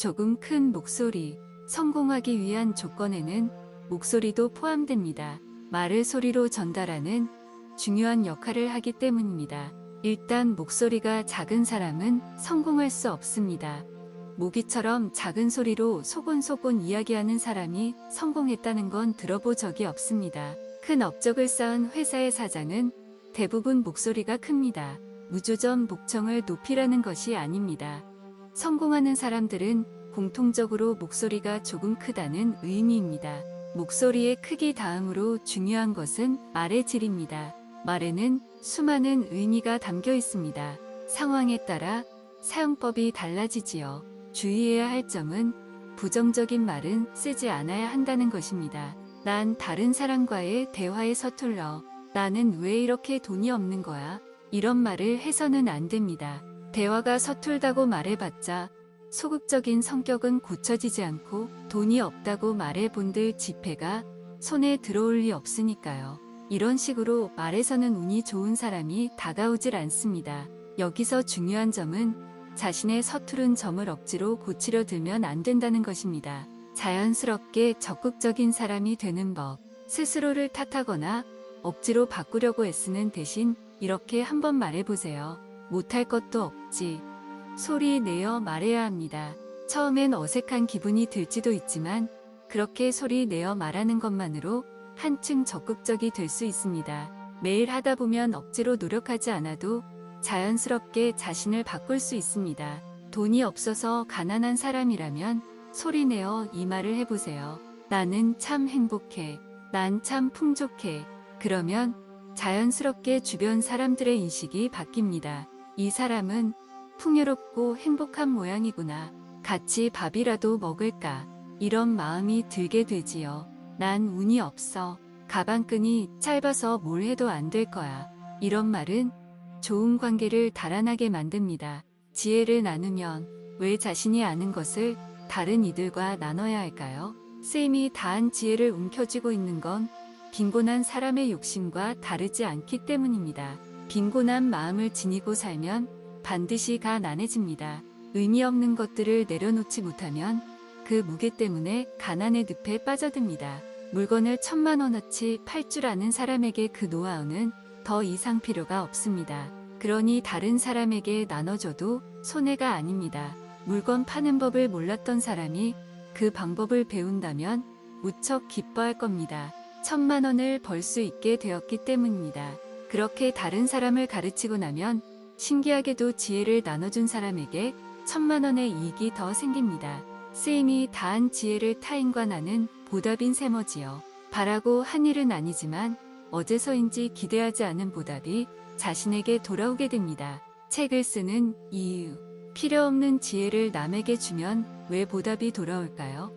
조금 큰 목소리. 성공하기 위한 조건에는 목소리도 포함됩니다. 말을 소리로 전달하는 중요한 역할을 하기 때문입니다. 일단 목소리가 작은 사람은 성공할 수 없습니다. 모기처럼 작은 소리로 소곤소곤 이야기하는 사람이 성공했다는 건 들어본 적이 없습니다. 큰 업적을 쌓은 회사의 사장은 대부분 목소리가 큽니다. 무조건 목청을 높이라는 것이 아닙니다. 성공하는 사람들은 공통적으로 목소리가 조금 크다는 의미입니다. 목소리의 크기 다음으로 중요한 것은 말의 질입니다. 말에는 수많은 의미가 담겨 있습니다. 상황에 따라 사용법이 달라지지요. 주의해야 할 점은 부정적인 말은 쓰지 않아야 한다는 것입니다. 난 다른 사람과의 대화에 서툴러. 나는 왜 이렇게 돈이 없는 거야? 이런 말을 해서는 안 됩니다. 대화가 서툴다고 말해봤자 소극적인 성격은 고쳐지지 않고 돈이 없다고 말해본들 지폐가 손에 들어올 리 없으니까요. 이런 식으로 말해서는 운이 좋은 사람이 다가오질 않습니다. 여기서 중요한 점은 자신의 서투른 점을 억지로 고치려 들면 안 된다는 것입니다. 자연스럽게 적극적인 사람이 되는 법. 스스로를 탓하거나 억지로 바꾸려고 애쓰는 대신 이렇게 한번 말해보세요. 못할 것도 없지. 소리 내어 말해야 합니다. 처음엔 어색한 기분이 들지도 있지만 그렇게 소리 내어 말하는 것만으로 한층 적극적이 될 수 있습니다. 매일 하다 보면 억지로 노력하지 않아도 자연스럽게 자신을 바꿀 수 있습니다. 돈이 없어서 가난한 사람이라면 소리내어 이 말을 해보세요. 나는 참 행복해. 난 참 풍족해. 그러면 자연스럽게 주변 사람들의 인식이 바뀝니다. 이 사람은 풍요롭고 행복한 모양이구나. 같이 밥이라도 먹을까? 이런 마음이 들게 되지요. 난 운이 없어. 가방끈이 짧아서 뭘 해도 안 될 거야. 이런 말은 좋은 관계를 달아나게 만듭니다. 지혜를 나누면 왜 자신이 아는 것을 다른 이들과 나눠야 할까요? 쓰임이 다한 지혜를 움켜쥐고 있는 건 빈곤한 사람의 욕심과 다르지 않기 때문입니다. 빈곤한 마음을 지니고 살면 반드시 가난해집니다. 의미 없는 것들을 내려놓지 못하면 그 무게 때문에 가난의 늪에 빠져듭니다. 물건을 1,000만 원어치 팔 줄 아는 사람에게 그 노하우는 더 이상 필요가 없습니다. 그러니 다른 사람에게 나눠줘도 손해가 아닙니다. 물건 파는 법을 몰랐던 사람이 그 방법을 배운다면 무척 기뻐할 겁니다. 1,000만 원을 벌 수 있게 되었기 때문입니다. 그렇게 다른 사람을 가르치고 나면 신기하게도 지혜를 나눠준 사람에게 1,000만 원의 이익이 더 생깁니다. 쓰임이 다한 지혜를 타인과 나눈 보답인 셈어지요. 바라고 한 일은 아니지만 어째서인지 기대하지 않은 보답이 자신에게 돌아오게 됩니다. 책을 쓰는 이유. 필요 없는 지혜를 남에게 주면 왜 보답이 돌아올까요?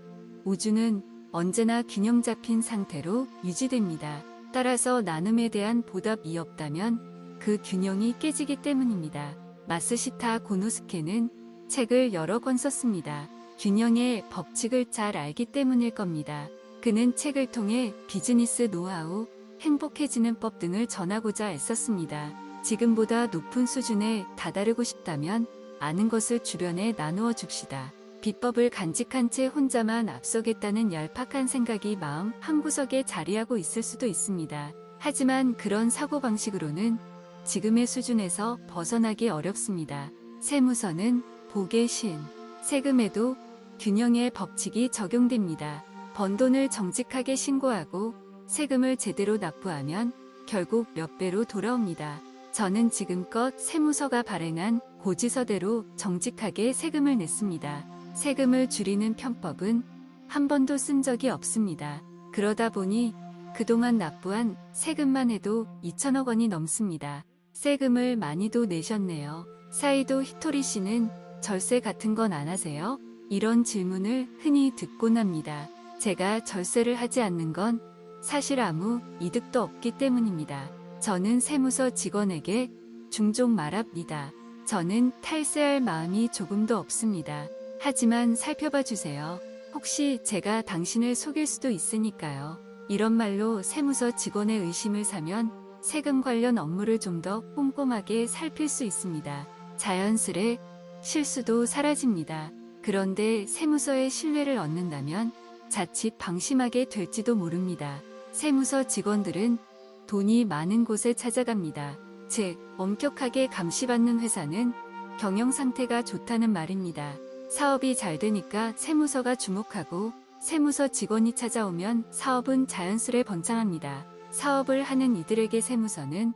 우주는 언제나 균형 잡힌 상태로 유지됩니다. 따라서 나눔에 대한 보답이 없다면 그 균형이 깨지기 때문입니다. 마스시타 고노스케는 책을 여러 권 썼습니다. 균형의 법칙을 잘 알기 때문일 겁니다. 그는 책을 통해 비즈니스 노하우, 행복해지는 법 등을 전하고자 애썼습니다. 지금보다 높은 수준에 다다르고 싶다면 아는 것을 주변에 나누어 줍시다. 비법을 간직한 채 혼자만 앞서겠다는 얄팍한 생각이 마음 한구석에 자리하고 있을 수도 있습니다. 하지만 그런 사고방식으로는 지금의 수준에서 벗어나기 어렵습니다. 세무서는 복의 신. 세금에도 균형의 법칙이 적용됩니다. 번 돈을 정직하게 신고하고 세금을 제대로 납부하면 결국 몇 배로 돌아옵니다. 저는 지금껏 세무서가 발행한 고지서대로 정직하게 세금을 냈습니다. 세금을 줄이는 편법은 한 번도 쓴 적이 없습니다. 그러다 보니 그동안 납부한 세금만 해도 2천억 원이 넘습니다. 세금을 많이도 내셨네요. 사이도 히토리 씨는 절세 같은 건 안 하세요? 이런 질문을 흔히 듣곤 합니다. 제가 절세를 하지 않는 건 사실 아무 이득도 없기 때문입니다. 저는 세무서 직원에게 종종 말합니다. 저는 탈세할 마음이 조금도 없습니다. 하지만 살펴봐 주세요. 혹시 제가 당신을 속일 수도 있으니까요. 이런 말로 세무서 직원의 의심을 사면 세금 관련 업무를 좀 더 꼼꼼하게 살필 수 있습니다. 자연스레 실수도 사라집니다. 그런데 세무서의 신뢰를 얻는다면 자칫 방심하게 될지도 모릅니다. 세무서 직원들은 돈이 많은 곳에 찾아갑니다. 즉, 엄격하게 감시받는 회사는 경영 상태가 좋다는 말입니다. 사업이 잘 되니까 세무서가 주목하고 세무서 직원이 찾아오면 사업은 자연스레 번창합니다. 사업을 하는 이들에게 세무서는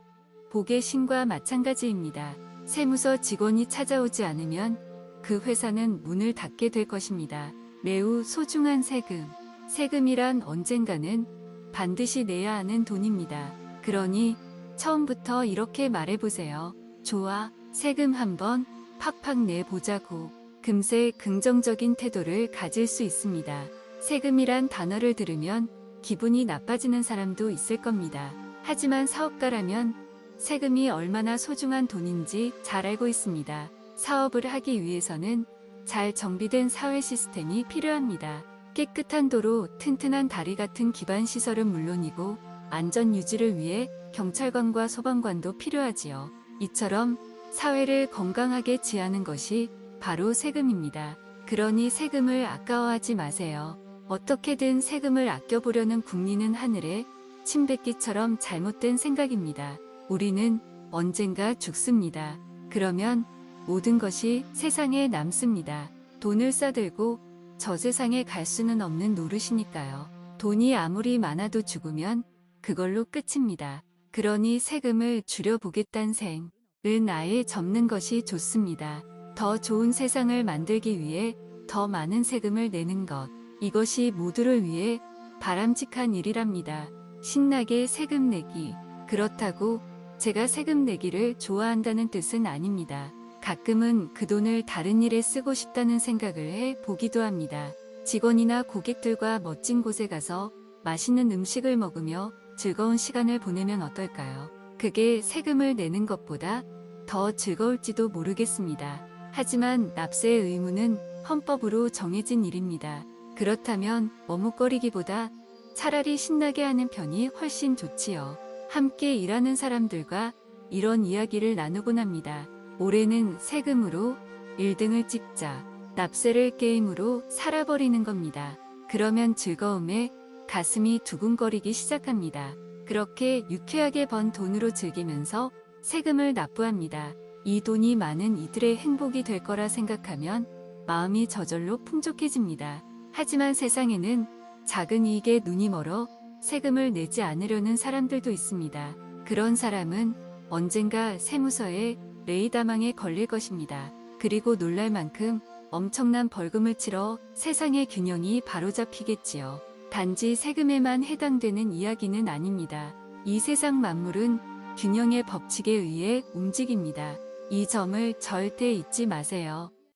복의 신과 마찬가지입니다. 세무서 직원이 찾아오지 않으면 그 회사는 문을 닫게 될 것입니다. 매우 소중한 세금. 세금이란 언젠가는 반드시 내야 하는 돈입니다. 그러니 처음부터 이렇게 말해보세요. 좋아, 세금 한번 팍팍 내보자고. 금세 긍정적인 태도를 가질 수 있습니다. 세금이란 단어를 들으면 기분이 나빠지는 사람도 있을 겁니다. 하지만 사업가라면 세금이 얼마나 소중한 돈인지 잘 알고 있습니다. 사업을 하기 위해서는 잘 정비된 사회 시스템이 필요합니다. 깨끗한 도로, 튼튼한 다리 같은 기반 시설은 물론이고 안전 유지를 위해 경찰관과 소방관도 필요하지요. 이처럼 사회를 건강하게 지하는 것이 바로 세금입니다. 그러니 세금을 아까워하지 마세요. 어떻게든 세금을 아껴보려는 국민은 하늘에 침 뱉기처럼 잘못된 생각입니다. 우리는 언젠가 죽습니다. 그러면 모든 것이 세상에 남습니다. 돈을 싸들고 저 세상에 갈 수는 없는 노릇이니까요. 돈이 아무리 많아도 죽으면 그걸로 끝입니다. 그러니 세금을 줄여보겠다는 생은 아예 접는 것이 좋습니다. 더 좋은 세상을 만들기 위해 더 많은 세금을 내는 것. 이것이 모두를 위해 바람직한 일이랍니다. 신나게 세금 내기. 그렇다고 제가 세금 내기를 좋아한다는 뜻은 아닙니다. 가끔은 그 돈을 다른 일에 쓰고 싶다는 생각을 해 보기도 합니다. 직원이나 고객들과 멋진 곳에 가서 맛있는 음식을 먹으며 즐거운 시간을 보내면 어떨까요? 그게 세금을 내는 것보다 더 즐거울지도 모르겠습니다. 하지만 납세의 의무는 헌법으로 정해진 일입니다. 그렇다면 머뭇거리기보다 차라리 신나게 하는 편이 훨씬 좋지요. 함께 일하는 사람들과 이런 이야기를 나누곤 합니다. 올해는 세금으로 1등을 찍자. 납세를 게임으로 살아버리는 겁니다. 그러면 즐거움에 가슴이 두근거리기 시작합니다. 그렇게 유쾌하게 번 돈으로 즐기면서 세금을 납부합니다. 이 돈이 많은 이들의 행복이 될 거라 생각하면 마음이 저절로 풍족해집니다. 하지만 세상에는 작은 이익에 눈이 멀어 세금을 내지 않으려는 사람들도 있습니다. 그런 사람은 언젠가 세무서에 레이다망에 걸릴 것입니다. 그리고 놀랄 만큼 엄청난 벌금을 치러 세상의 균형이 바로잡히겠지요. 단지 세금에만 해당되는 이야기는 아닙니다. 이 세상 만물은 균형의 법칙에 의해 움직입니다. 이 점을 절대 잊지 마세요.